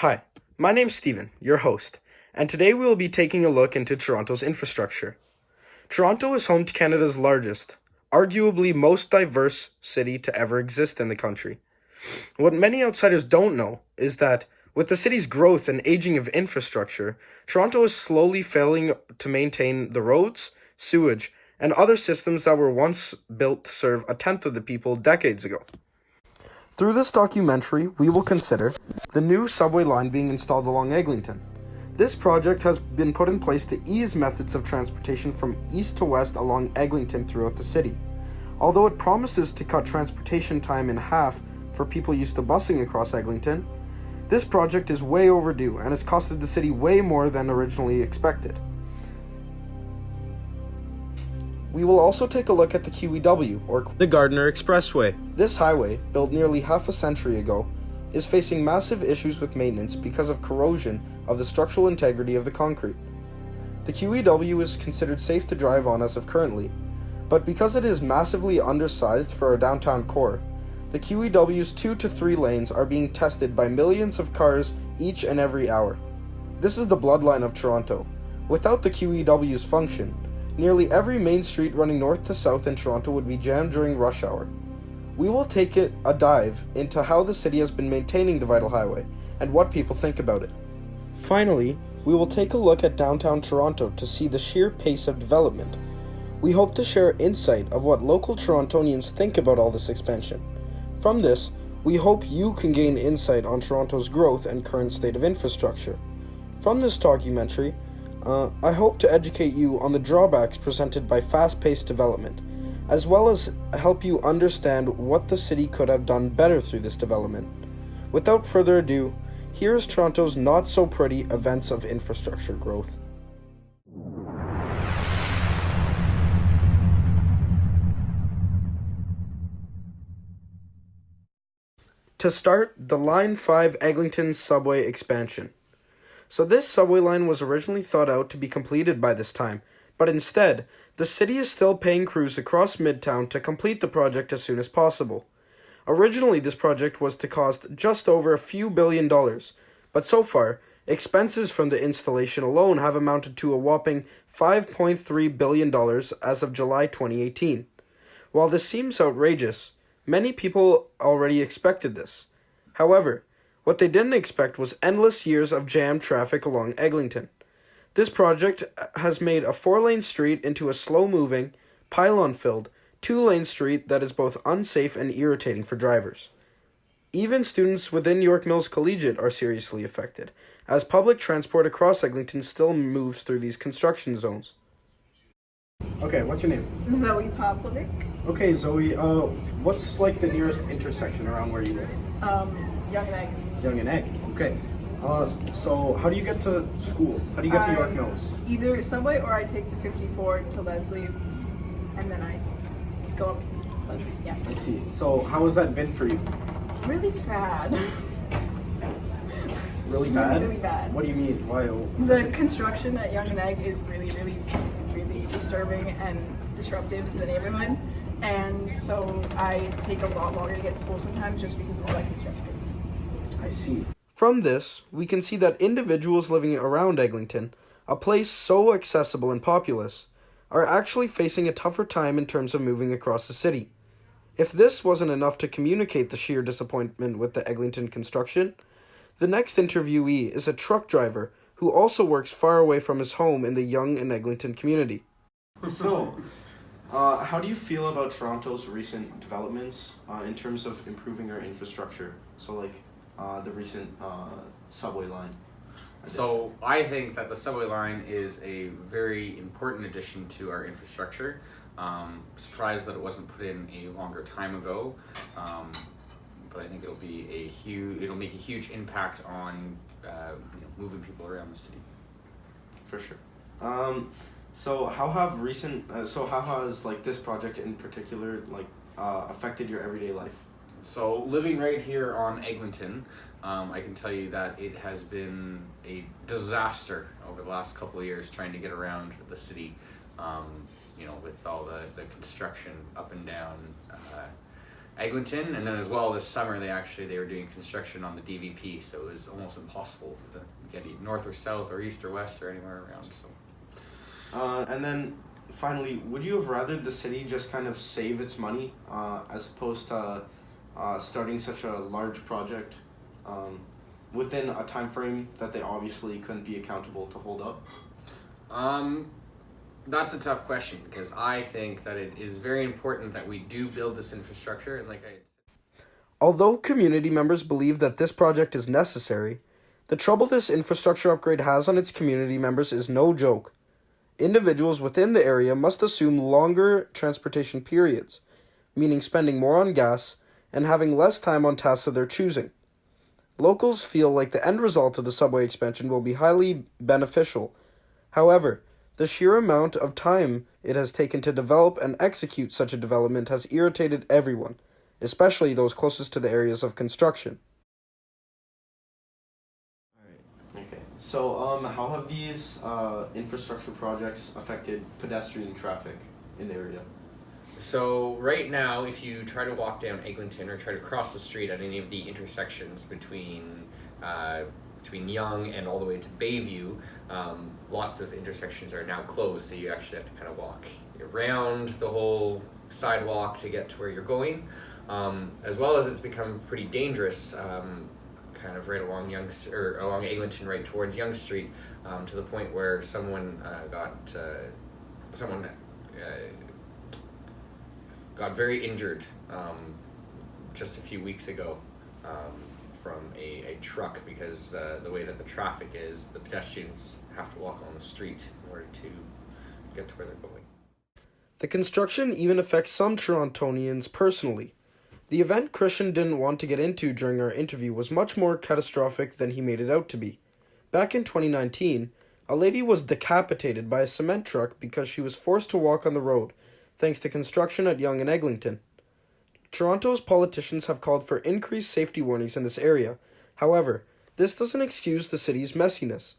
Hi, my name's Steven, your host, and today we will be taking a look into Toronto's infrastructure. Toronto is home to Canada's largest, arguably most diverse city to ever exist in the country. What many outsiders don't know is that with the city's growth and aging of infrastructure, Toronto is slowly failing to maintain the roads, sewage, and other systems that were once built to serve a tenth of the people decades ago. Through this documentary, we will consider the new subway line being installed along Eglinton. This project has been put in place to ease methods of transportation from east to west along Eglinton throughout the city. Although it promises to cut transportation time in half for people used to busing across Eglinton, this project is way overdue and has costed the city way more than originally expected. We will also take a look at the QEW, or the Gardiner Expressway. This highway, built nearly half a century ago, is facing massive issues with maintenance because of corrosion of the structural integrity of the concrete. The QEW is considered safe to drive on as of currently, but because it is massively undersized for our downtown core, the QEW's 2 to 3 lanes are being tested by millions of cars each and every hour. This is the bloodline of Toronto. Without the QEW's function, nearly every main street running north to south in Toronto would be jammed during rush hour. We will take a dive into how the city has been maintaining the vital highway and what people think about it. Finally, we will take a look at downtown Toronto to see the sheer pace of development. We hope to share insight of what local Torontonians think about all this expansion. From this, we hope you can gain insight on Toronto's growth and current state of infrastructure. From this documentary, I hope to educate you on the drawbacks presented by fast-paced development, as well as help you understand what the city could have done better through this development. Without further ado, here is Toronto's not-so-pretty events of infrastructure growth. To start, the Line 5 Eglinton subway expansion. So this subway line was originally thought out to be completed by this time, but instead, the city is still paying crews across Midtown to complete the project as soon as possible. Originally, this project was to cost just over a few $1 billion, but so far, expenses from the installation alone have amounted to a whopping $5.3 billion as of July 2018. While this seems outrageous, many people already expected this. However, what they didn't expect was endless years of jammed traffic along Eglinton. This project has made a 4-lane street into a slow-moving, pylon-filled, 2-lane street that is both unsafe and irritating for drivers. Even students within York Mills Collegiate are seriously affected, as public transport across Eglinton still moves through these construction zones. Okay, what's your name? Zoe Pavlovic. Okay, Zoe, what's like the nearest intersection around where you live? Young and Egg. Young and Egg. Okay. So how do you get to school? How do you get to York Mills? Either subway or I take the 54 to Leslie, and then I go up Leslie. Yeah. I see. So how has that been for you? Really bad. Really bad? Really bad. What do you mean? Why? The construction at Young and Egg is really disturbing and disruptive to the neighborhood, and so I take a lot longer to get to school sometimes just because of all that construction. I see. From this, we can see that individuals living around Eglinton, a place so accessible and populous, are actually facing a tougher time in terms of moving across the city. If this wasn't enough to communicate the sheer disappointment with the Eglinton construction, the next interviewee is a truck driver who also works far away from his home in the Yonge and Eglinton community. So, how do you feel about Toronto's recent developments in terms of improving our infrastructure? So, like, the recent subway line. So I think that the subway line is a very important addition to our infrastructure. Surprised that it wasn't put in a longer time ago, but I think it'll make a huge impact on moving people around the city. For sure. So how has like this project in particular affected your everyday life? So living right here on Eglinton, I can tell you that it has been a disaster over the last couple of years trying to get around the city, with all the construction up and down Eglinton, and then as well this summer they were doing construction on the DVP, so it was almost impossible to get north or south or east or west or anywhere around. So. And then finally, would you have rather the city just kind of save its money as opposed to starting such a large project within a time frame that they obviously couldn't be accountable to hold up? That's a tough question, because I think that it is very important that we do build this infrastructure, and Although community members believe that this project is necessary, the trouble this infrastructure upgrade has on its community members is no joke. Individuals within the area must assume longer transportation periods, meaning spending more on gas and having less time on tasks of their choosing. Locals feel like the end result of the subway expansion will be highly beneficial. However, the sheer amount of time it has taken to develop and execute such a development has irritated everyone, especially those closest to the areas of construction. Okay. So, how have these infrastructure projects affected pedestrian traffic in the area? So right now, if you try to walk down Eglinton or try to cross the street at any of the intersections between Yonge and all the way to Bayview, lots of intersections are now closed, so you actually have to kind of walk around the whole sidewalk to get to where you're going, as well as it's become pretty dangerous, kind of right along along Eglinton, right towards Yonge Street, to the point where someone got very injured just a few weeks ago from a truck, because the way that the traffic is, the pedestrians have to walk on the street in order to get to where they're going. The construction even affects some Torontonians personally. The event Christian didn't want to get into during our interview was much more catastrophic than he made it out to be. Back in 2019, a lady was decapitated by a cement truck because she was forced to walk on the road, thanks to construction at Yonge and Eglinton. Toronto's politicians have called for increased safety warnings in this area. However, this doesn't excuse the city's messiness.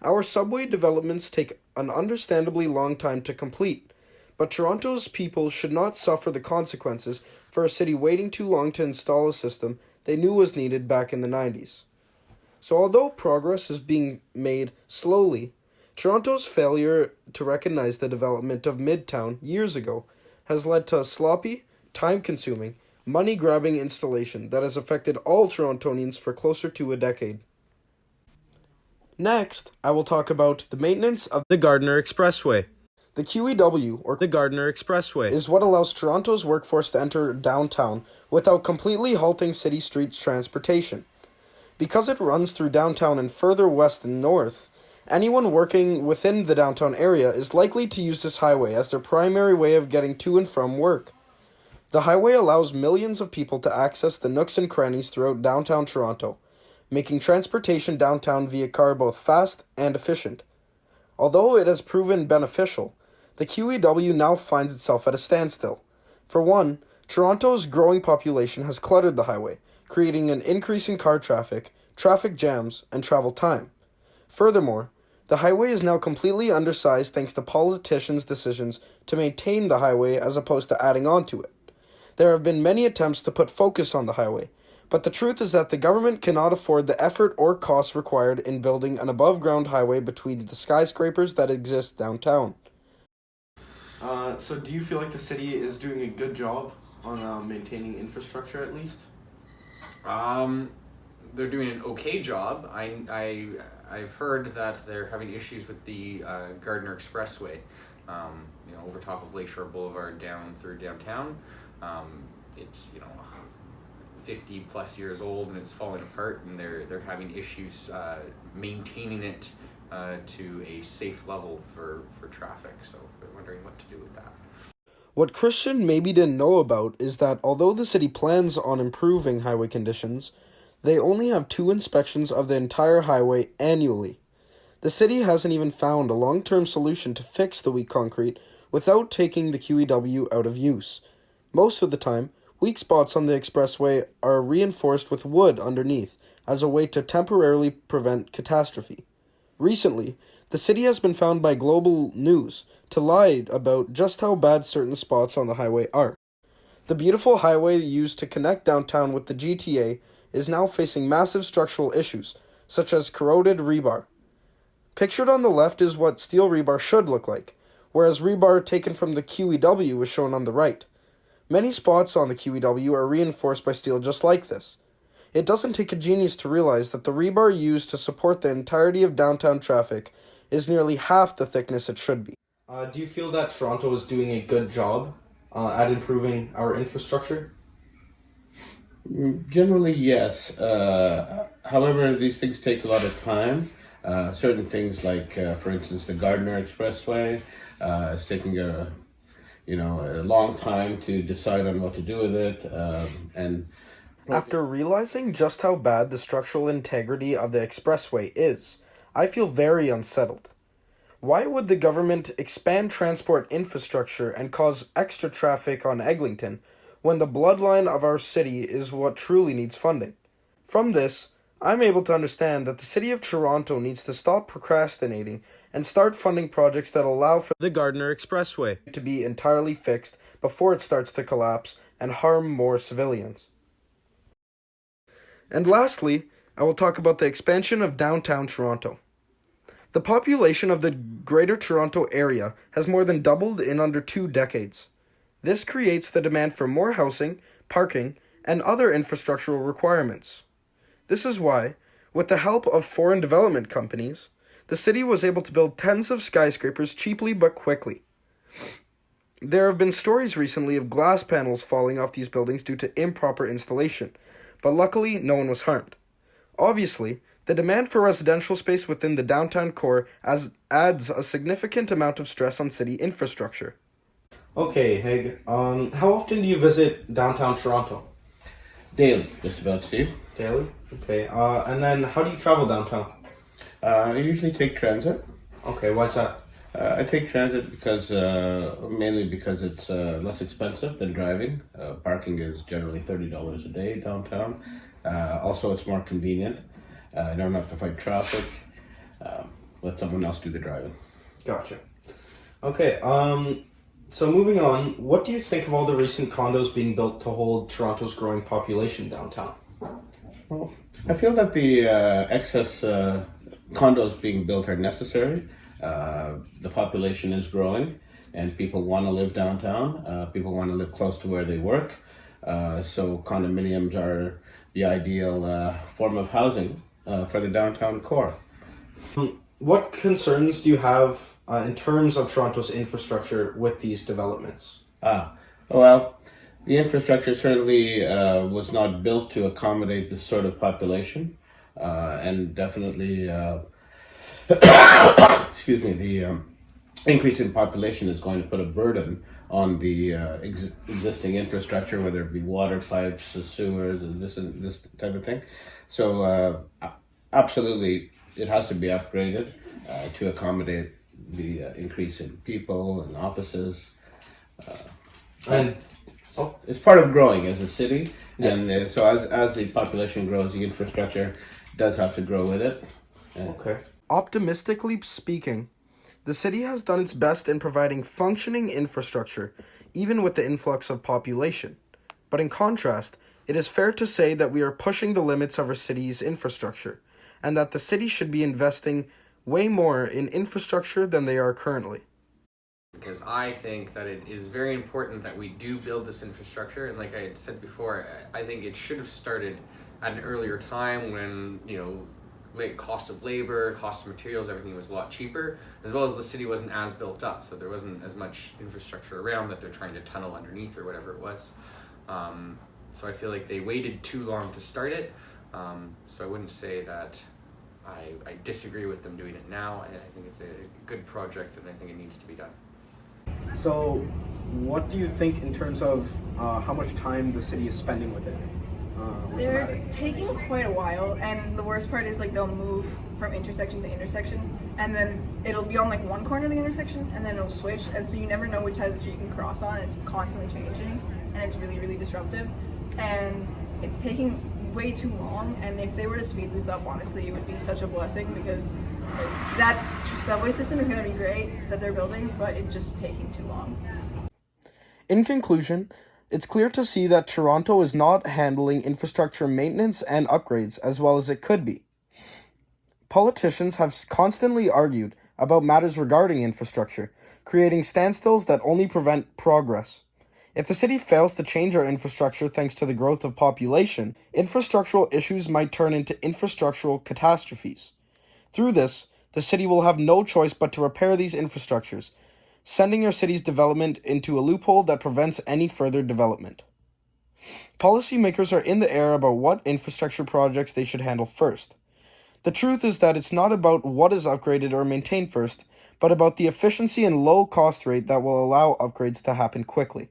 Our subway developments take an understandably long time to complete, but Toronto's people should not suffer the consequences for a city waiting too long to install a system they knew was needed back in the 90s. So although progress is being made slowly, Toronto's failure to recognize the development of Midtown years ago has led to a sloppy, time-consuming, money-grabbing installation that has affected all Torontonians for closer to a decade. Next, I will talk about the maintenance of the Gardiner Expressway. The QEW, or the Gardiner Expressway, is what allows Toronto's workforce to enter downtown without completely halting city streets transportation. Because it runs through downtown and further west and north, anyone working within the downtown area is likely to use this highway as their primary way of getting to and from work. The highway allows millions of people to access the nooks and crannies throughout downtown Toronto, making transportation downtown via car both fast and efficient. Although it has proven beneficial, the QEW now finds itself at a standstill. For one, Toronto's growing population has cluttered the highway, creating an increase in car traffic, traffic jams, and travel time. Furthermore, the highway is now completely undersized thanks to politicians' decisions to maintain the highway as opposed to adding on to it. There have been many attempts to put focus on the highway, but the truth is that the government cannot afford the effort or costs required in building an above-ground highway between the skyscrapers that exist downtown. So do you feel like the city is doing a good job on maintaining infrastructure at least? They're doing an okay job. I've heard that they're having issues with the Gardiner Expressway, over top of Lakeshore Boulevard down through downtown. It's 50 plus years old and it's falling apart, and they're having issues maintaining it to a safe level for traffic. So they're wondering what to do with that. What Christian maybe didn't know about is that although the city plans on improving highway conditions, they only have 2 inspections of the entire highway annually. The city hasn't even found a long-term solution to fix the weak concrete without taking the QEW out of use. Most of the time, weak spots on the expressway are reinforced with wood underneath as a way to temporarily prevent catastrophe. Recently, the city has been found by Global News to lie about just how bad certain spots on the highway are. The beautiful highway used to connect downtown with the GTA is now facing massive structural issues, such as corroded rebar. Pictured on the left is what steel rebar should look like, whereas rebar taken from the QEW is shown on the right. Many spots on the QEW are reinforced by steel just like this. It doesn't take a genius to realize that the rebar used to support the entirety of downtown traffic is nearly half the thickness it should be. Do you feel that Toronto is doing a good job at improving our infrastructure? Generally, yes. However, these things take a lot of time. Certain things like, for instance, the Gardiner Expressway is taking a long time to decide on what to do with it. After realizing just how bad the structural integrity of the expressway is, I feel very unsettled. Why would the government expand transport infrastructure and cause extra traffic on Eglinton when the bloodline of our city is what truly needs funding? From this, I'm able to understand that the City of Toronto needs to stop procrastinating and start funding projects that allow for the Gardiner Expressway to be entirely fixed before it starts to collapse and harm more civilians. And lastly, I will talk about the expansion of downtown Toronto. The population of the Greater Toronto Area has more than doubled in under 2 decades. This creates the demand for more housing, parking, and other infrastructural requirements. This is why, with the help of foreign development companies, the city was able to build tens of skyscrapers cheaply but quickly. There have been stories recently of glass panels falling off these buildings due to improper installation, but luckily no one was harmed. Obviously, the demand for residential space within the downtown core adds a significant amount of stress on city infrastructure. Okay, Heg, how often do you visit downtown Toronto? Daily, just about, Steve. Daily? Okay, and then how do you travel downtown? I usually take transit. Okay, why's that? I take transit because mainly because it's less expensive than driving. Parking is generally $30 a day downtown. Also, it's more convenient. I don't have to fight traffic. Let someone else do the driving. Gotcha. Okay, so moving on, what do you think of all the recent condos being built to hold Toronto's growing population downtown? Well, I feel that the excess condos being built are necessary. The population is growing and people want to live downtown. People want to live close to where they work. So condominiums are the ideal form of housing for the downtown core. What concerns do you have in terms of Toronto's infrastructure with these developments? Well, the infrastructure certainly was not built to accommodate this sort of population, and definitely, excuse me, the increase in population is going to put a burden on the existing infrastructure, whether it be water pipes, sewers, and this type of thing. So, absolutely, it has to be upgraded to accommodate the increase in people and offices. And it's part of growing as a city, and so as the population grows, the infrastructure does have to grow with it. Okay. Optimistically speaking, the city has done its best in providing functioning infrastructure, even with the influx of population. But in contrast, it is fair to say that we are pushing the limits of our city's infrastructure, and that the city should be investing way more in infrastructure than they are currently. Because I think that it is very important that we do build this infrastructure, and like I had said before, I think it should have started at an earlier time when, cost of labor, cost of materials, everything was a lot cheaper, as well as the city wasn't as built up, so there wasn't as much infrastructure around that they're trying to tunnel underneath or whatever it was. So I feel like they waited too long to start it, so I wouldn't say that I disagree with them doing it now. I think it's a good project and I think it needs to be done. So, what do you think in terms of how much time the city is spending with it? They're taking quite a while, and the worst part is they'll move from intersection to intersection, and then it'll be on one corner of the intersection, and then it'll switch, and so you never know which side of the street you can cross on. It's constantly changing, and it's really, really disruptive, and it's taking way too long. And if they were to speed this up, honestly, it would be such a blessing, because that subway system is going to be great that they're building, but it's just taking too long. In conclusion, It's clear to see that Toronto is not handling infrastructure maintenance and upgrades as well as it could be. Politicians have constantly argued about matters regarding infrastructure, creating standstills that only prevent progress. If the city fails to change our infrastructure thanks to the growth of population, infrastructural issues might turn into infrastructural catastrophes. Through this, the city will have no choice but to repair these infrastructures, sending your city's development into a loophole that prevents any further development. Policymakers are in the air about what infrastructure projects they should handle first. The truth is that it's not about what is upgraded or maintained first, but about the efficiency and low cost rate that will allow upgrades to happen quickly.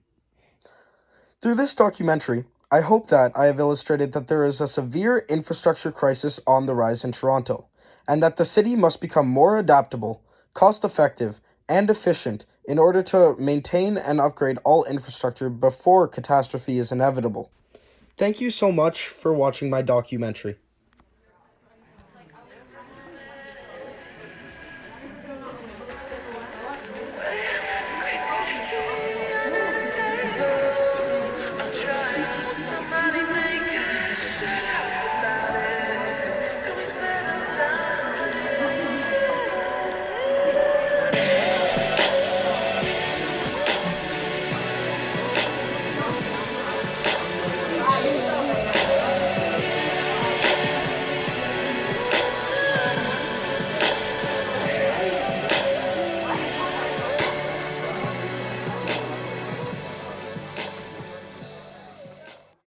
Through this documentary, I hope that I have illustrated that there is a severe infrastructure crisis on the rise in Toronto, and that the city must become more adaptable, cost-effective, and efficient in order to maintain and upgrade all infrastructure before catastrophe is inevitable. Thank you so much for watching my documentary.